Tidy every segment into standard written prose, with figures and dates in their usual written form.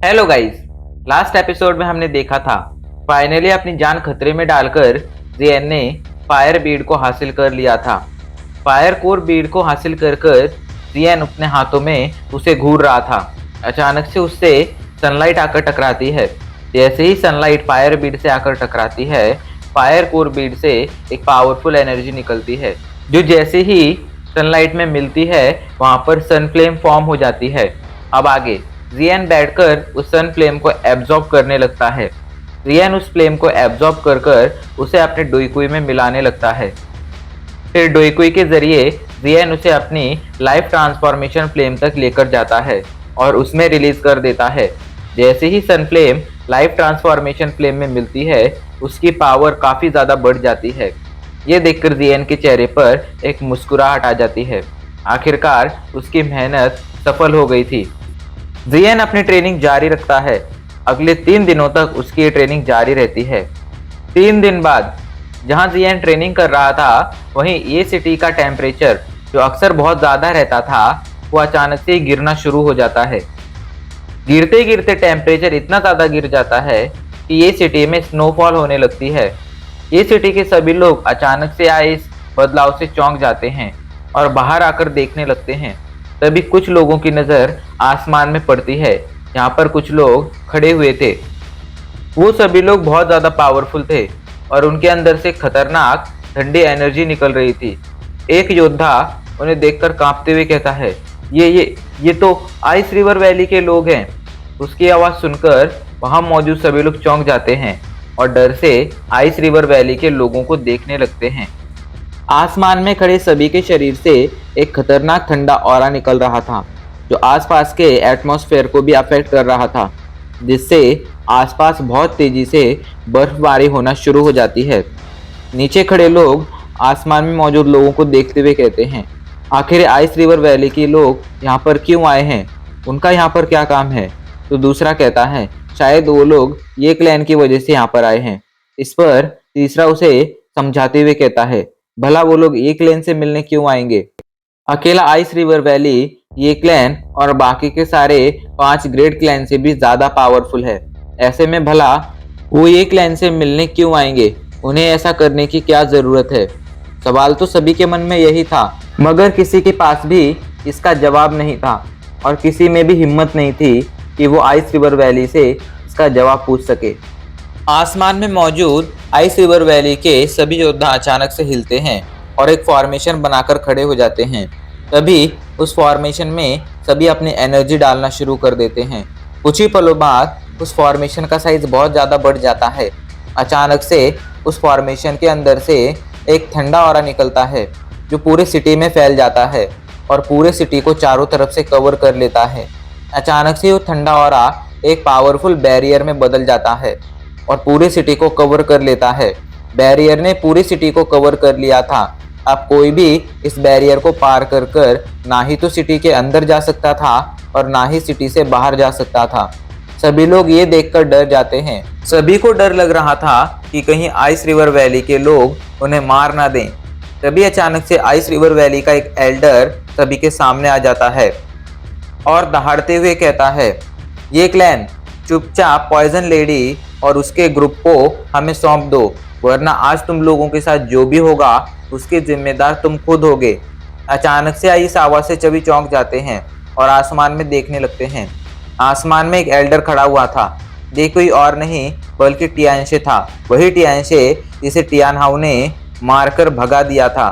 Hello guys. Last episode में हमने देखा था फाइनली अपनी जान खतरे में डालकर जियन ने फायर बीड को हासिल कर लिया था। फायर कोर बीड को हासिल कर कर जियन अपने हाथों में उसे घूर रहा था। अचानक से उससे सनलाइट आकर टकराती है। जैसे ही सनलाइट फायर बीड से आकर टकराती है, फायर कोर बीड से एक पावरफुल एनर्जी निकलती है, जो जैसे ही सनलाइट में मिलती है वहां पर सन फ्लेम फॉर्म हो जाती है। अब आगे जियन बैठकर उस सन फ्लेम को एब्जॉर्ब करने लगता है। जियन उस फ्लेम को एब्जॉर्ब कर कर उसे अपने डोईकुई में मिलाने लगता है। फिर डोईकुई के जरिए जियन उसे अपनी लाइफ ट्रांसफॉर्मेशन फ्लेम तक लेकर जाता है और उसमें रिलीज कर देता है। जैसे ही सन फ्लेम लाइफ ट्रांसफॉर्मेशन फ्लेम में मिलती है, उसकी पावर काफ़ी ज़्यादा बढ़ जाती है। ये देखकर जियन के चेहरे पर एक मुस्कुराहट आ जाती है। आखिरकार उसकी मेहनत सफल हो गई थी। जियन अपनी ट्रेनिंग जारी रखता है। अगले 3 दिनों तक उसकी ये ट्रेनिंग जारी रहती है। 3 दिन बाद जहां जियन ट्रेनिंग कर रहा था, वहीं ये सिटी का टेम्परेचर जो अक्सर बहुत ज़्यादा रहता था, वो अचानक से गिरना शुरू हो जाता है। गिरते गिरते टेम्परेचर इतना ज़्यादा गिर जाता है कि ये सिटी में स्नोफॉल होने लगती है। ये सिटी के सभी लोग अचानक से आए इस बदलाव से चौंक जाते हैं और बाहर आकर देखने लगते हैं। तभी कुछ लोगों की नज़र आसमान में पड़ती है, जहाँ पर कुछ लोग खड़े हुए थे। वो सभी लोग बहुत ज़्यादा पावरफुल थे और उनके अंदर से खतरनाक ठंडी एनर्जी निकल रही थी। एक योद्धा उन्हें देखकर कांपते हुए कहता है, ये तो आइस रिवर वैली के लोग हैं। उसकी आवाज़ सुनकर वहाँ मौजूद सभी लोग चौंक जाते हैं और डर से आइस रिवर वैली के लोगों को देखने लगते हैं। आसमान में खड़े सभी के शरीर से एक खतरनाक ठंडा ऑरा निकल रहा था, जो आसपास के एटमॉस्फेयर को भी अफेक्ट कर रहा था, जिससे आसपास बहुत तेज़ी से बर्फबारी होना शुरू हो जाती है। नीचे खड़े लोग आसमान में मौजूद लोगों को देखते हुए कहते हैं, आखिर आइस रिवर वैली के लोग यहाँ पर क्यों आए हैं? उनका यहाँ पर क्या काम है? तो दूसरा कहता है, शायद वो लोग ये क्लैन की वजह से यहाँ पर आए हैं। इस पर तीसरा उसे समझाते हुए कहता है, भला वो लोग ये क्लैन से मिलने क्यों आएंगे? अकेला आइस रिवर वैली ये क्लैन और बाकी के सारे 5 ग्रेट क्लैन से भी ज़्यादा पावरफुल है। ऐसे में भला वो ये क्लैन से मिलने क्यों आएंगे? उन्हें ऐसा करने की क्या ज़रूरत है? सवाल तो सभी के मन में यही था, मगर किसी के पास भी इसका जवाब नहीं था और किसी में भी हिम्मत नहीं थी कि वो आइस रिवर वैली से इसका जवाब पूछ सके। आसमान में मौजूद आइस रिवर वैली के सभी योद्धा अचानक से हिलते हैं और एक फॉर्मेशन बनाकर खड़े हो जाते हैं। तभी उस फॉर्मेशन में सभी अपनी एनर्जी डालना शुरू कर देते हैं। कुछ ही पलों बाद उस फॉर्मेशन का साइज बहुत ज़्यादा बढ़ जाता है। अचानक से उस फॉर्मेशन के अंदर से एक ठंडा ऑरा निकलता है, जो पूरे सिटी में फैल जाता है और पूरे सिटी को चारों तरफ से कवर कर लेता है। अचानक से वो ठंडा ऑरा एक पावरफुल बैरियर में बदल जाता है और पूरी सिटी को कवर कर लेता है। बैरियर ने पूरी सिटी को कवर कर लिया था। अब कोई भी इस बैरियर को पार कर कर ना ही तो सिटी के अंदर जा सकता था और ना ही सिटी से बाहर जा सकता था। सभी लोग ये देखकर डर जाते हैं। सभी को डर लग रहा था कि कहीं आइस रिवर वैली के लोग उन्हें मार ना दें। तभी अचानक से आइस रिवर वैली का एक एल्डर सभी के सामने आ जाता है और दहाड़ते हुए कहता है, ये क्लैन चुपचाप पॉइजन लेडी और उसके ग्रुप को हमें सौंप दो, वरना आज तुम लोगों के साथ जो भी होगा उसके जिम्मेदार तुम खुद होगे। अचानक से आई इस आवाज़ से सभी चौंक जाते हैं और आसमान में देखने लगते हैं। आसमान में एक एल्डर खड़ा हुआ था। ये कोई और नहीं बल्कि टियानशे था। वही टियानशे जिसे टियानहाउ ने मारकर भगा दिया था।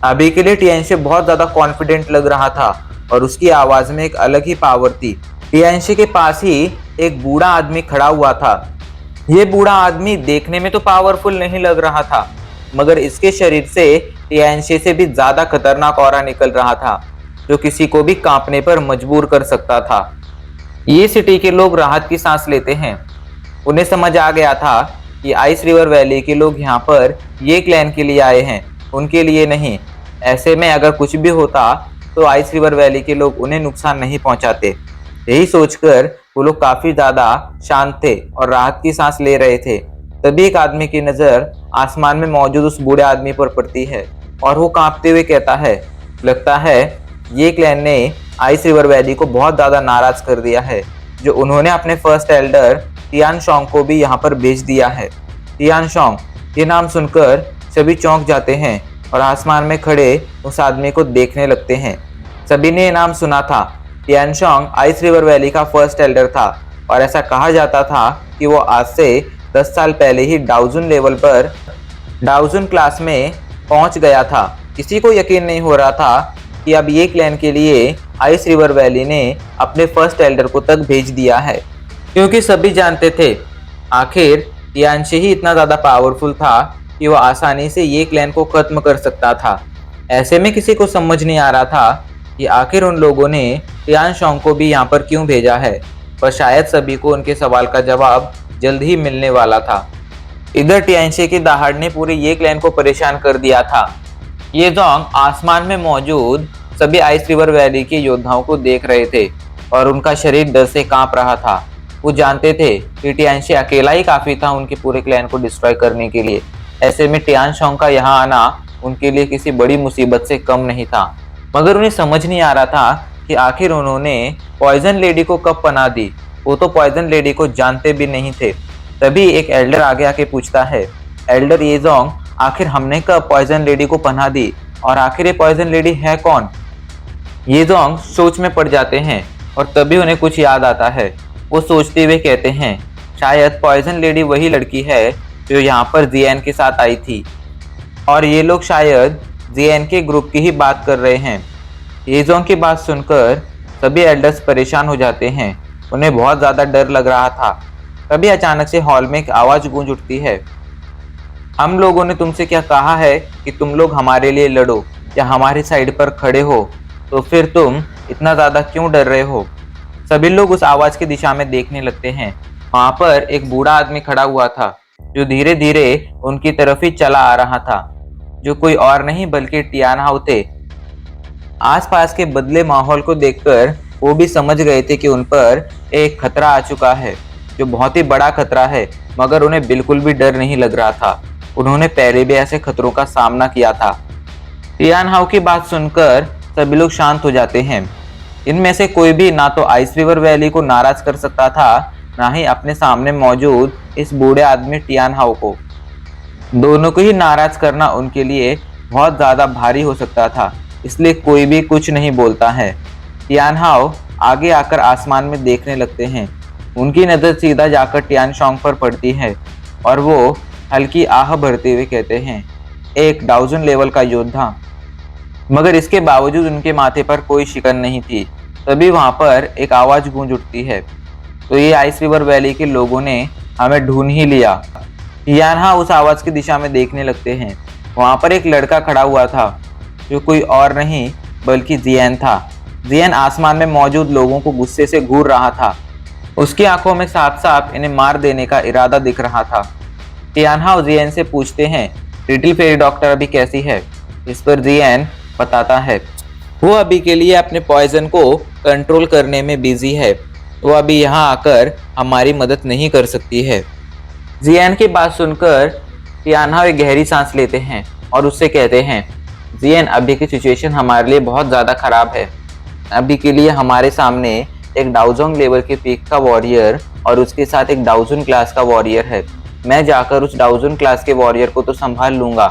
अभी के लिए टियानशे बहुत ज़्यादा कॉन्फिडेंट लग रहा था और उसकी आवाज़ में एक अलग ही पावर थी। टियानशे के पास ही एक बूढ़ा आदमी खड़ा हुआ था। ये बूढ़ा आदमी देखने में तो पावरफुल नहीं लग रहा था, मगर इसके शरीर से टियानशे से भी ज़्यादा खतरनाक ऑरा निकल रहा था, जो किसी को भी कांपने पर मजबूर कर सकता था। ये सिटी के लोग राहत की सांस लेते हैं। उन्हें समझ आ गया था कि आइस रिवर वैली के लोग यहाँ पर ये क्लैन के लिए आए हैं, उनके लिए नहीं। ऐसे में अगर कुछ भी होता तो आइस रिवर वैली के लोग उन्हें नुकसान नहीं पहुँचाते। यही सोचकर वो लोग काफ़ी ज़्यादा शांत थे और राहत की सांस ले रहे थे। तभी एक आदमी की नज़र आसमान में मौजूद उस बूढ़े आदमी पर पड़ती है और वो कांपते हुए कहता है, लगता है ये क्लैन ने आइस रिवर वैली को बहुत ज़्यादा नाराज़ कर दिया है। जो उन्होंने अपने फर्स्ट एल्डर टियान शोंग को भी यहाँ पर भेज दिया है। टियान शोंग ये नाम सुनकर सभी चौंक जाते हैं और आसमान में खड़े उस आदमी को देखने लगते हैं। सभी ने ये नाम सुना था। टियान शोंग आइस रिवर वैली का फर्स्ट एल्डर था और ऐसा कहा जाता था कि वो आज से 10 साल पहले ही डाउजुन लेवल पर डाउजुन क्लास में पहुंच गया था। किसी को यकीन नहीं हो रहा था कि अब ये क्लैन के लिए आइस रिवर वैली ने अपने फर्स्ट एल्डर को तक भेज दिया है, क्योंकि सभी जानते थे आखिर तियानशी ही इतना ज़्यादा पावरफुल था कि वो आसानी से ये क्लैन को खत्म कर सकता था। ऐसे में किसी को समझ नहीं आ रहा था कि आखिर उन लोगों ने टियान शोंग को भी यहाँ पर क्यों भेजा है, पर शायद सभी को उनके सवाल का जवाब जल्द ही मिलने वाला था। इधर टियानशी की दहाड़ ने पूरे ये क्लैन को परेशान कर दिया था। ये जोंग आसमान में मौजूद सभी आइस रिवर वैली के योद्धाओं को देख रहे थे और उनका शरीर डर से कांप रहा था। वो जानते थे कि टियानशी अकेला ही काफी था उनके पूरे क्लैन को डिस्ट्रॉय करने के लिए। ऐसे में टियान शोंग का यहाँ आना उनके लिए किसी बड़ी मुसीबत से कम नहीं था। मगर उन्हें समझ नहीं आ रहा था कि आखिर उन्होंने पॉइजन लेडी को कब पनाह दी। वो तो पॉइजन लेडी को जानते भी नहीं थे। तभी एक एल्डर आगे आके पूछता है, एल्डर येजोंग, आखिर हमने कब पॉइजन लेडी को पनाह दी और आखिर ये पॉइजन लेडी है कौन? येजोंग सोच में पड़ जाते हैं और तभी उन्हें कुछ याद आता है। वो सोचते हुए कहते हैं, शायद पॉइजन लेडी वही लड़की है जो यहाँ पर जियान के साथ आई थी और ये लोग शायद जियान के ग्रुप की ही बात कर रहे हैं। येजोंग की बात सुनकर सभी एल्डर्स परेशान हो जाते हैं। उन्हें बहुत ज़्यादा डर लग रहा था। तभी अचानक से हॉल में एक आवाज़ गूंज उठती है, हम लोगों ने तुमसे क्या कहा है कि तुम लोग हमारे लिए लड़ो या हमारी साइड पर खड़े हो, तो फिर तुम इतना ज़्यादा क्यों डर रहे हो? सभी लोग उस आवाज़ की दिशा में देखने लगते हैं। वहाँ पर एक बूढ़ा आदमी खड़ा हुआ था जो धीरे धीरे उनकी तरफ ही चला आ रहा था, जो कोई और नहीं बल्कि टियान हाउ थे। आसपास के बदले माहौल को देखकर वो भी समझ गए थे कि उन पर एक खतरा आ चुका है, जो बहुत ही बड़ा खतरा है, मगर उन्हें बिल्कुल भी डर नहीं लग रहा था। उन्होंने पहले भी ऐसे खतरों का सामना किया था। टियान हाउ की बात सुनकर सभी लोग शांत हो जाते हैं। इनमें से कोई भी ना तो आइस रिवर वैली को नाराज कर सकता था, ना ही अपने सामने मौजूद इस बूढ़े आदमी टियान हाउ को। दोनों को ही नाराज करना उनके लिए बहुत ज़्यादा भारी हो सकता था, इसलिए कोई भी कुछ नहीं बोलता है। टियान हाउ आगे आकर आसमान में देखने लगते हैं। उनकी नज़र सीधा जाकर टियान शोंग पर पड़ती है और वो हल्की आह भरते हुए कहते हैं, एक डाउजन लेवल का योद्धा। मगर इसके बावजूद उनके माथे पर कोई शिकन नहीं थी। तभी वहाँ पर एक आवाज़ गूंज उठती है, तो ये आइस रिवर वैली के लोगों ने हमें ढूंढ ही लिया। टियान हाउ उस आवाज़ की दिशा में देखने लगते हैं। वहाँ पर एक लड़का खड़ा हुआ था जो कोई और नहीं बल्कि जियान था। जियान आसमान में मौजूद लोगों को गुस्से से घूर रहा था। उसकी आंखों में साफ साफ इन्हें मार देने का इरादा दिख रहा था। टियान हाउ जियान से पूछते हैं, लिटिल फेरी डॉक्टर अभी कैसी है? इस पर जियान बताता है, वो अभी के लिए अपने पॉइजन को कंट्रोल करने में बिजी है। वो अभी यहाँ आकर हमारी मदद नहीं कर सकती है। जियान की बात सुनकर टियान हाउ एक गहरी सांस लेते हैं और उससे कहते हैं, जियान, अभी की सिचुएशन हमारे लिए बहुत ज़्यादा ख़राब है। अभी के लिए हमारे सामने एक डाउजोंग लेवल के पीक का वॉरियर और उसके साथ एक डाउजुन क्लास का वॉरियर है। मैं जाकर उस डाउजुन क्लास के वॉरियर को तो संभाल लूँगा,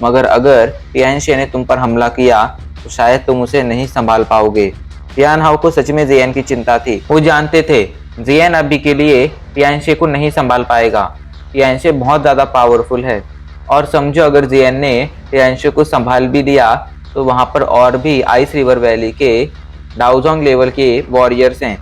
मगर अगर टियानशी ने तुम पर हमला किया तो शायद तुम उसे नहीं संभाल पाओगे। टियान हाउ को सच में जियान की चिंता थी। वो जानते थे जियान अभी के लिए टियानशी को नहीं संभाल पाएगा। टियानशी बहुत ज़्यादा पावरफुल है और समझो अगर जियान ने टियानशी को संभाल भी लिया तो वहाँ पर और भी आइस रिवर वैली के डाउजोंग लेवल के वॉरियर्स हैं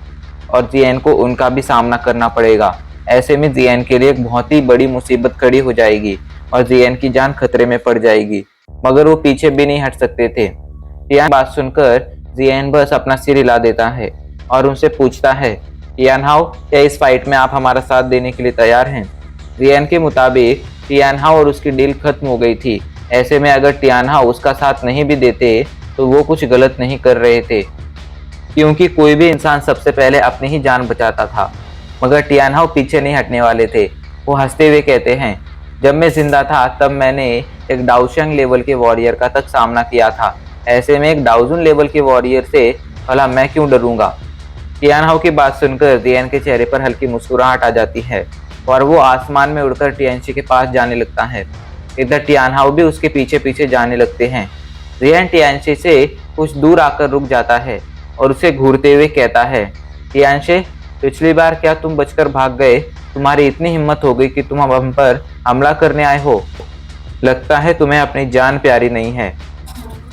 और जियान को उनका भी सामना करना पड़ेगा। ऐसे में जियान के लिए एक बहुत ही बड़ी मुसीबत खड़ी हो जाएगी और जियान की जान खतरे में पड़ जाएगी, मगर वो पीछे भी नहीं हट सकते थे। टियान बात सुनकर जियान बस अपना सिर हिला देता है और उनसे पूछता है, टियान हाउ, क्या इस फाइट में आप हमारा साथ देने के लिए तैयार हैं? जियान के मुताबिक टियान हाउ और उसकी डील खत्म हो गई थी। ऐसे में अगर टियान हाउ उसका साथ नहीं भी देते तो वो कुछ गलत नहीं कर रहे थे, क्योंकि कोई भी इंसान सबसे पहले अपनी ही जान बचाता था। मगर टियान हाउ पीछे नहीं हटने वाले थे। वो हंसते हुए कहते हैं, जब मैं जिंदा था तब मैंने एक डाउशंग लेवल के वॉरियर का तक सामना किया था। ऐसे में एक डाउजुन लेवल के वॉरियर से भला मैं क्यों डरूंगा? टियानहाओ की बात सुनकर जियान के चेहरे पर हल्की मुस्कुराहट आ जाती है और वो आसमान में उड़कर टियानशी के पास जाने लगता है। इधर टियानहाओ भी उसके पीछे पीछे जाने लगते हैं। जियान टियानशी से कुछ दूर आकर रुक जाता है और उसे घूरते हुए कहता है, टियानशी, पिछली बार क्या तुम बचकर भाग गए? तुम्हारी इतनी हिम्मत हो गई कि तुम अब हम पर हमला करने आए हो? लगता है तुम्हें अपनी जान प्यारी नहीं है।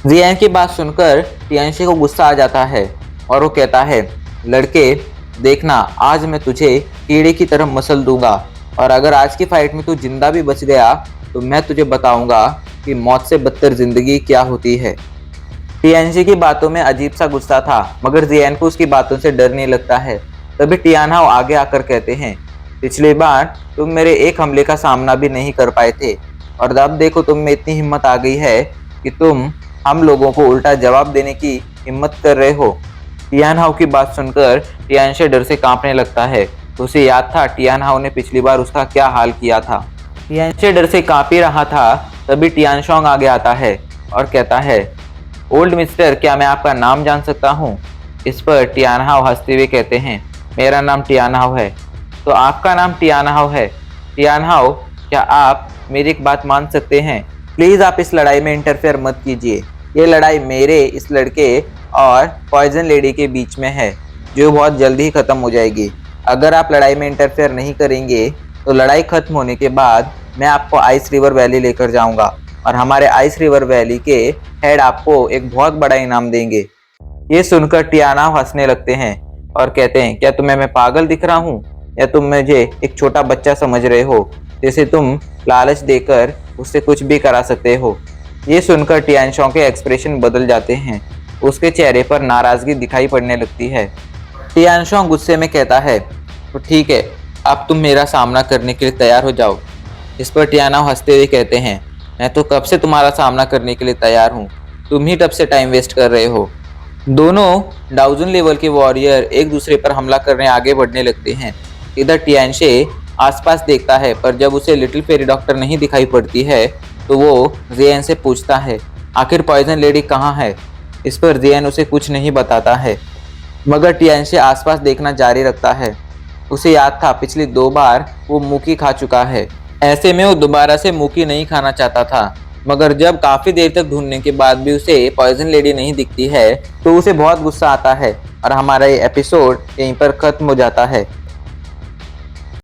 जियान की बात सुनकर टियानशी को गुस्सा आ जाता है और वो कहता है, लड़के, देखना आज मैं तुझे कीड़े की तरह मसल दूंगा और अगर आज की फाइट में तू जिंदा भी बच गया तो मैं तुझे बताऊंगा कि मौत से बदतर जिंदगी क्या होती है। टियानशी की बातों में अजीब सा गुस्सा था, मगर जियान को उसकी बातों से डर नहीं लगता है। तभी टियानहाओ आगे आकर कहते हैं, पिछली बार तुम मेरे एक हमले का सामना भी नहीं कर पाए थे और अब देखो तुम में इतनी हिम्मत आ गई है कि तुम हम लोगों को उल्टा जवाब देने की हिम्मत कर रहे हो। टियानहाओ की बात सुनकर टियानशी डर से कांपने लगता है। तो उसे याद था टियानहाओ ने पिछली बार उसका क्या हाल किया था। टियानशी डर से कांप ही रहा था, तभी टियानशोंग आगे आता है और कहता है, ओल्ड मिस्टर, क्या मैं आपका नाम जान सकता हूँ? इस पर टियानहाओ हंसते हुए कहते हैं, मेरा नाम टियानहाओ है। तो आपका नाम टियानहाओ है? टियानहाओ, क्या आप मेरी एक बात मान सकते हैं? प्लीज़ आप इस लड़ाई में इंटरफेयर मत कीजिए। ये लड़ाई मेरे, इस लड़के और पॉइजन लेडी के बीच में है, जो बहुत जल्दी ही ख़त्म हो जाएगी। अगर आप लड़ाई में इंटरफेयर नहीं करेंगे तो लड़ाई ख़त्म होने के बाद मैं आपको आइस रिवर वैली लेकर जाऊंगा और हमारे आइस रिवर वैली के हेड आपको एक बहुत बड़ा इनाम देंगे। ये सुनकर टियानहाओ हंसने लगते हैं और कहते हैं, क्या तुम्हें मैं पागल दिख रहा हूँ या तुम मुझे एक छोटा बच्चा समझ रहे हो जिसे तुम लालच देकर उससे कुछ भी करा सकते हो? ये सुनकर टियानशोंग के एक्सप्रेशन बदल जाते हैं। उसके चेहरे पर नाराजगी दिखाई पड़ने लगती है। टियानशोंग गुस्से में कहता है, तो ठीक है, अब तुम मेरा सामना करने के लिए तैयार हो जाओ। इस पर टियानहाओ हंसते हुए कहते हैं, मैं तो कब से तुम्हारा सामना करने के लिए तैयार हूँ, तुम ही तब से टाइम वेस्ट कर रहे हो। दोनों डाउजन लेवल के वॉरियर एक दूसरे पर हमला करने आगे बढ़ने लगते हैं। इधर टियानशी आसपास देखता है, पर जब उसे लिटिल फेरी डॉक्टर नहीं दिखाई पड़ती है तो वो जियान से पूछता है, आखिर पॉइजन लेडी कहाँ है? इस पर जियान उसे कुछ नहीं बताता है, मगर टियानशी आसपास देखना जारी रखता है। उसे याद था पिछली 2 बार वो मूकी खा चुका है, ऐसे में वो दोबारा से मूकी नहीं खाना चाहता था। मगर जब काफ़ी देर तक ढूंढने के बाद भी उसे पॉइजन लेडी नहीं दिखती है तो उसे बहुत गुस्सा आता है और हमारा ये एपिसोड यहीं पर ख़त्म हो जाता है।